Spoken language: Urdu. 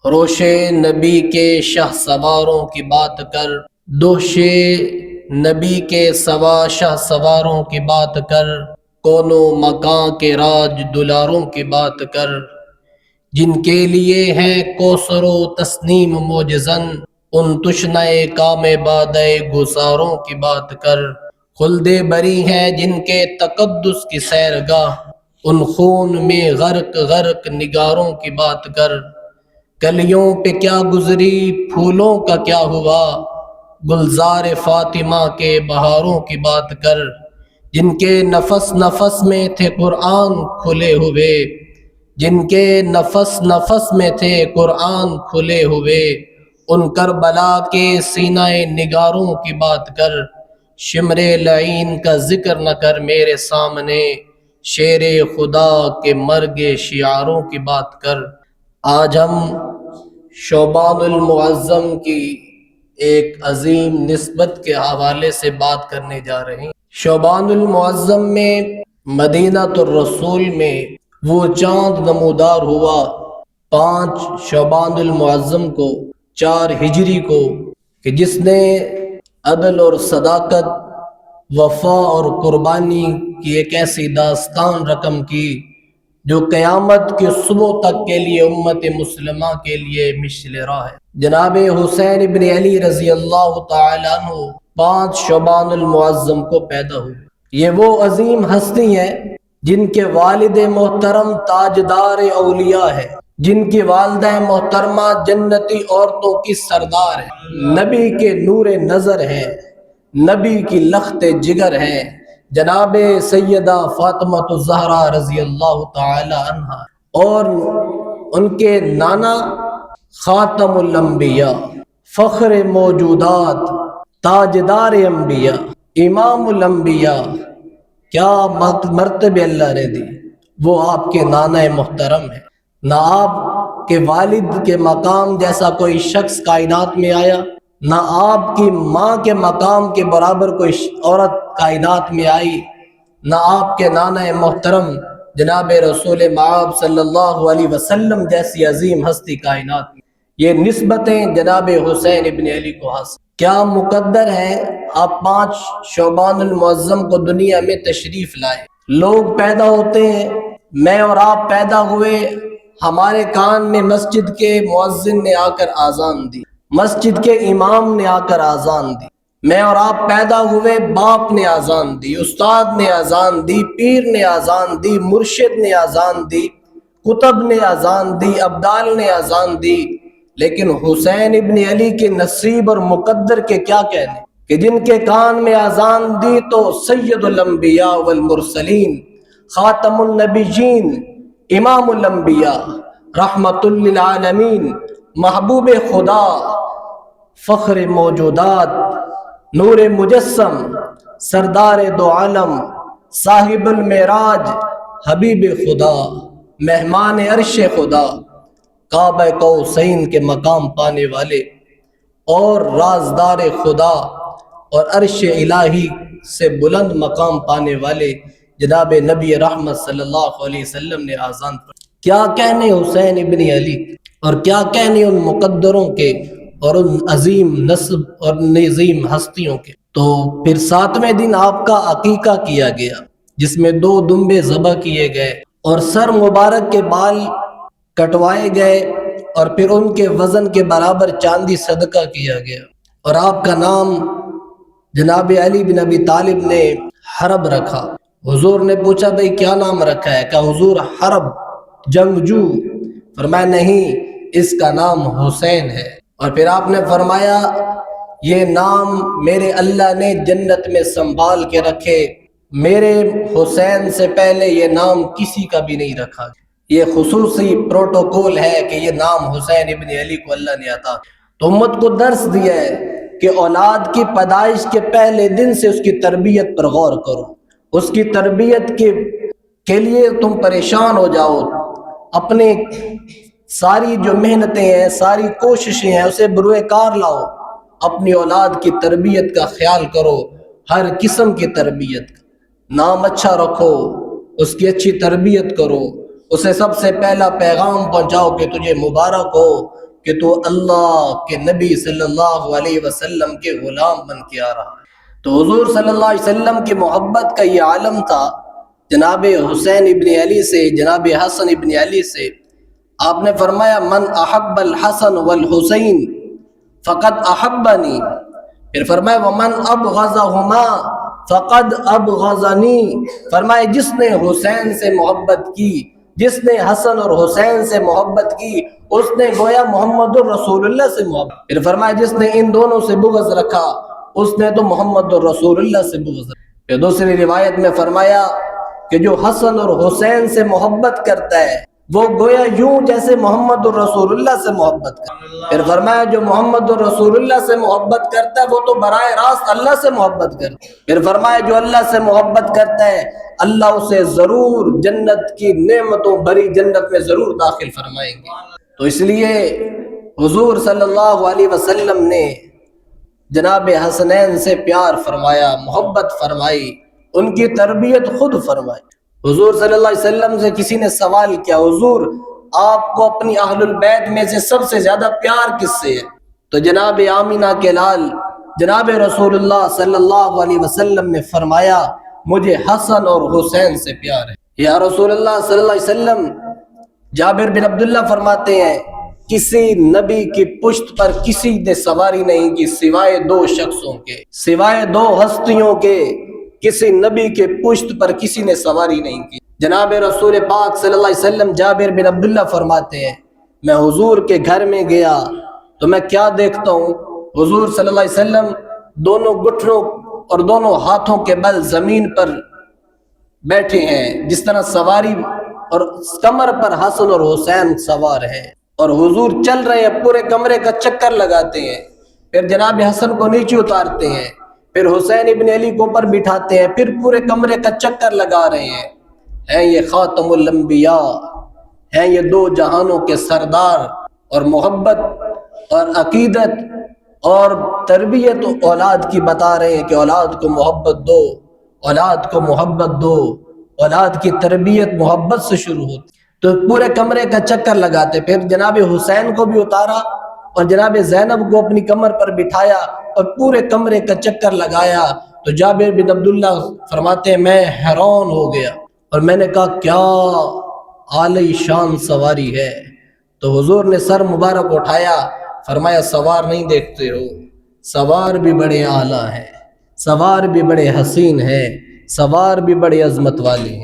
روش نبی کے شہ سواروں کی بات کر، دوش نبی کے سوا شہ سواروں کی بات کر، کون و مکاں کے راج دلاروں کی بات کر، جن کے لیے ہیں کوثر و تسنیم موجزن، ان تشنہ کام بادے گساروں کی بات کر، خلد بری ہیں جن کے تقدس کی سیرگاہ، ان خون میں غرق غرق نگاروں کی بات کر، کلیوں پہ کیا گزری پھولوں کا کیا ہوا، گلزار فاطمہ کے بہاروں کی بات کر، جن کے نفس نفس میں تھے قرآن کھلے ہوئے، جن کے نفس نفس میں تھے قرآن کھلے ہوئے، ان کربلا کے سینہ نگاروں کی بات کر، شمر لعین کا ذکر نہ کر میرے سامنے، شیر خدا کے مرگ شعاروں کی بات کر۔ آج ہم شعبان المعظم کی ایک عظیم نسبت کے حوالے سے بات کرنے جا رہے ہیں۔ شعبان المعظم میں مدینہ الرسول میں وہ چاند نمودار ہوا 5 شعبان المعظم کو 4 ہجری کو، کہ جس نے عدل اور صداقت، وفا اور قربانی کی ایک ایسی داستان رقم کی جو قیامت کے صبح تک کے لیے امت مسلمہ کے لیے مشعل راہ ہے۔ جناب حسین ابن علی رضی اللہ تعالیٰ عنہ 5 شعبان المعظم کو پیدا ہوئے۔ یہ وہ عظیم ہستی ہیں جن کے والد محترم تاجدار اولیاء ہے، جن کی والدہ محترمہ جنتی عورتوں کی سردار ہے، نبی کے نور نظر ہے، نبی کی لخت جگر ہے، جناب سیدہ فاطمہ الزہرا رضی اللہ تعالی عنہا، اور ان کے نانا خاتم الانبیاء، فخر موجودات، تاجدار انبیاء، امام الانبیاء، کیا مرتبے اللہ نے دی، وہ آپ کے نانا محترم ہے۔ نہ آپ کے والد کے مقام جیسا کوئی شخص کائنات میں آیا، نہ آپ کی ماں کے مقام کے برابر کوئی عورت کائنات میں آئی، نہ آپ کے نانا محترم جناب رسول مآب صلی اللہ علیہ وسلم جیسی عظیم ہستی کائنات میں۔ یہ نسبتیں جناب حسین ابن علی کو حاصل، کیا مقدر ہے آپ 5 شعبان المعظم کو دنیا میں تشریف لائے۔ لوگ پیدا ہوتے ہیں، میں اور آپ پیدا ہوئے، ہمارے کان میں مسجد کے مؤذن نے آ کر اذان دی، مسجد کے امام نے آ کر اذان دی، میں اور آپ پیدا ہوئے، باپ نے اذان دی، استاد نے اذان دی، پیر نے اذان دی، مرشد نے اذان دی، کتب نے اذان دی، ابدال نے اذان دی، لیکن حسین ابن علی کے نصیب اور مقدر کے کیا کہنے کہ جن کے کان میں اذان دی تو سید الانبیاء والمرسلین، خاتم النبیین، امام الانبیاء، رحمت للعالمین، محبوب خدا، فخر موجودات، نور مجسم، سردار دو عالم، صاحب المعراج، حبیب خدا، مہمان عرش خدا، کعبہ قوسین کے مقام پانے والے اور رازدار خدا اور عرش الہی سے بلند مقام پانے والے جناب نبی رحمت صلی اللہ علیہ وسلم نے اذان پڑھی۔ کیا کہنے حسین ابن علی اور کیا کہنے ان مقدروں کے اور ان عظیم نسب اور نظیم ہستیوں کے۔ تو پھر 7ویں دن آپ کا عقیقہ کیا گیا، جس میں 2 دمبے ذبح کیے گئے اور سر مبارک کے بال کٹوائے گئے، اور پھر ان کے وزن کے برابر چاندی صدقہ کیا گیا، اور آپ کا نام جناب علی بن ابی طالب نے حرب رکھا۔ حضور نے پوچھا بھئی کیا نام رکھا ہے؟ کہا حضور حرب، جنگجو۔ فرمایا نہیں، اس کا نام حسین ہے۔ اور پھر آپ نے فرمایا یہ نام میرے اللہ نے جنت میں سنبھال کے رکھے، میرے حسین سے پہلے یہ نام کسی کا بھی نہیں رکھا۔ یہ خصوصی پروٹوکول ہے کہ یہ نام حسین ابن علی کو اللہ نے عطا، تو امت کو درس دیا ہے کہ اولاد کی پیدائش کے پہلے دن سے اس کی تربیت پر غور کرو، اس کی تربیت کے لیے تم پریشان ہو جاؤ، اپنے ساری جو محنتیں ہیں، ساری کوششیں ہیں، اسے بروئے کار لاؤ، اپنی اولاد کی تربیت کا خیال کرو، ہر قسم کی تربیت کا نام اچھا رکھو، اس کی اچھی تربیت کرو، اسے سب سے پہلا پیغام پہنچاؤ کہ تجھے مبارک ہو کہ تو اللہ کے نبی صلی اللہ علیہ وسلم کے غلام بن کے آ رہا ہے۔ تو حضور صلی اللہ علیہ وسلم کی محبت کا یہ عالم تھا جناب حسین ابن علی سے، جناب حسن ابن علی سے۔ آپ نے فرمایا من احب الحسن والحسین فقد احبنی، پھر فرمایا ومن ابغضہما فقد ابغضنی، فرمایا جس نے حسین سے محبت کی، جس نے حسن اور حسین سے محبت کی، اس نے گویا محمد الرسول اللہ سے محبت۔ پھر فرمایا جس نے ان دونوں سے بغض رکھا اس نے تو محمد الرسول اللہ سے بغض رکھا۔ پھر دوسری روایت میں فرمایا کہ جو حسن اور حسین سے محبت کرتا ہے وہ گویا یوں جیسے محمد الرسول اللہ سے محبت کرتا ہے۔ پھر فرمایا جو محمد الرسول اللہ سے محبت کرتا ہے وہ تو براہ راست اللہ سے محبت کرتا ہے۔ پھر فرمایا جو اللہ سے محبت کرتا ہے اللہ اسے ضرور جنت کی نعمتوں بھری جنت میں ضرور داخل فرمائیں گے۔ تو اس لیے حضور صلی اللہ علیہ وسلم نے جناب حسنین سے پیار فرمایا، محبت فرمائی، ان کی تربیت خود فرمائی۔ حضور صلی اللہ علیہ وسلم سے کسی نے سوال کیا حضور آپ کو اپنی اہل البیت میں سے سب سے زیادہ پیار کس سے ہے؟ تو جناب آمینہ کے لال جناب رسول اللہ صلی اللہ علیہ وسلم نے فرمایا مجھے حسن اور حسین سے پیار ہے۔ یا رسول اللہ صلی اللہ علیہ وسلم، جابر بن عبداللہ فرماتے ہیں کسی نبی کی پشت پر کسی نے سواری نہیں کی سوائے دو شخصوں کے، سوائے دو ہستیوں کے، کسی نبی کے پشت پر کسی نے سواری نہیں کی۔ جناب رسول پاک صلی اللہ علیہ وسلم جابر بن عبداللہ فرماتے ہیں میں حضور کے گھر میں گیا تو میں کیا دیکھتا ہوں، حضور صلی اللہ علیہ وسلم دونوں گھٹنوں اور دونوں ہاتھوں کے بل زمین پر بیٹھے ہیں جس طرح سواری، اور کمر پر حسن اور حسین سوار ہیں، اور حضور چل رہے ہیں پورے کمرے کا چکر لگاتے ہیں، پھر جناب حسن کو نیچے اتارتے ہیں، پھر حسین ابن علی کو اوپر بٹھاتے ہیں، پھر پورے کمرے کا چکر لگا رہے ہیں یہ خاتم الانبیاء ہیں، یہ دو جہانوں کے سردار، اور محبت اور عقیدت اور تربیت اولاد کی بتا رہے ہیں کہ اولاد کو محبت دو، اولاد کو محبت دو، اولاد کی تربیت محبت سے شروع ہوتی۔ تو پورے کمرے کا چکر لگاتے، پھر جناب حسین کو بھی اتارا اور جناب زینب کو اپنی کمر پر بٹھایا اور پورے کمرے کا چکر لگایا۔ تو جابر بن عبداللہ فرماتے ہیں میں حیران ہو گیا اور میں نے کہا کیا اعلی شان سواری ہے۔ تو حضور نے سر مبارک اٹھایا، فرمایا سوار نہیں دیکھتے ہو، سوار بھی بڑے اعلیٰ ہیں، سوار بھی بڑے حسین ہیں، سوار بھی بڑے عظمت والے ہیں۔